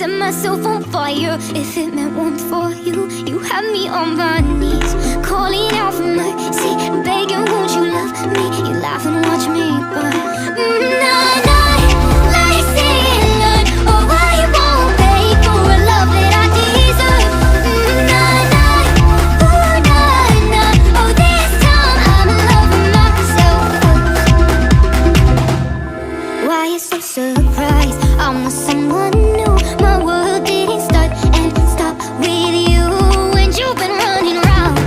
set myself on fire. If it meant warmth for you, you had me on my knees, calling out for mercy, begging, won't you love me? You laugh and watch me burn. Nah, nah, let's see and learn. Oh, I won't pay for a love that I deserve. Nah, nah, ooh, nah, nah. Oh, this time I'm loving myself first. Why you so surprised? I'm with someone new. My world didn't start and stop with you. And you've been running around,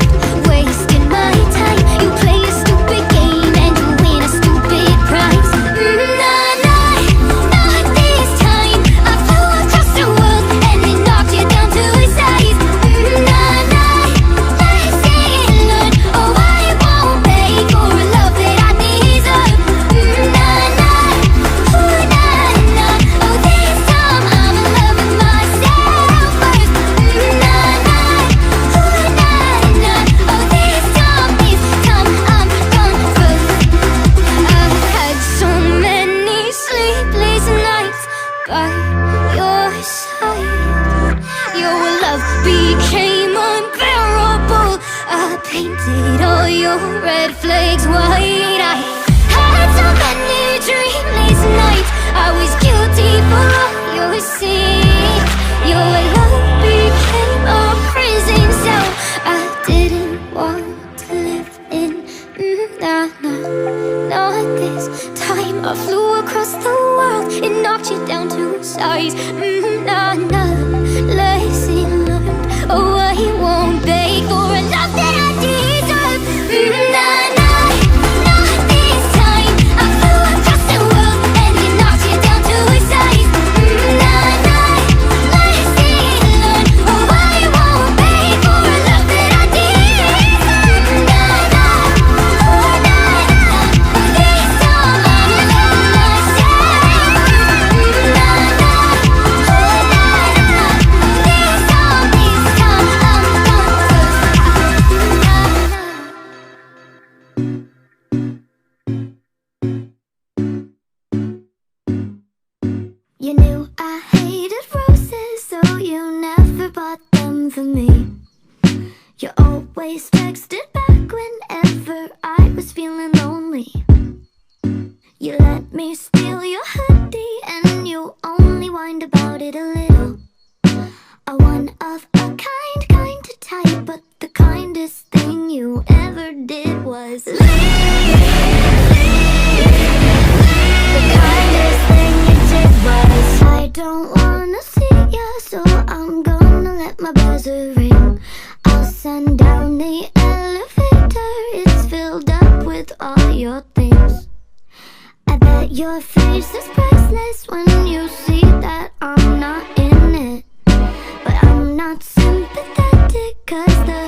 wasting my time. You play a stupid game and you win a stupid prize. Nah, nah, not this time. I flew across the world and it knocked you down to size. Nah, nah, let's see and learn. Oh, I won't pay for a love that I deserve. Nah, nah, ooh, nah, nah. Oh, this time I'm loving myself first. Nah, nah, ooh, nah, nah. Oh, this time I'm gone first. I've had so many sleepless nights by your side. Your love became unbearable. I painted all your red flags white. I had so many dreamless nights. I was guilty for all your sins. Your love became a prison cell I didn't want to live in. Nah, nah, not this time. I flew across the world and knocked you down to size. Nah, nah, lesson learned. Oh, I won't beg for a love that I deserve. Nah, nah, not this time. I flew across the world and it knocked you down to size. Nah, nah, lesson learned. Oh, I won't beg for a love that I deserve. Nah, nah, ooh, nah, nah. This time I'm loving myself. Nah, nah, ooh, nah, nah. This time I'm gone first. You knew I hated roses, so you never bought them for me. You always texted back whenever I was feeling lonely. You let me steal your hoodie and you only whined about it a little. A one of a kind of type, but the kindest thing you ever did was leave. The kindest thing you did was, I don't wanna see ya, so I'm gonna let my buzzer ring. I'll send down the elevator, it's filled up with all your things. I bet your face is priceless when you see that I'm not in it. But I'm not sympathetic, 'cause the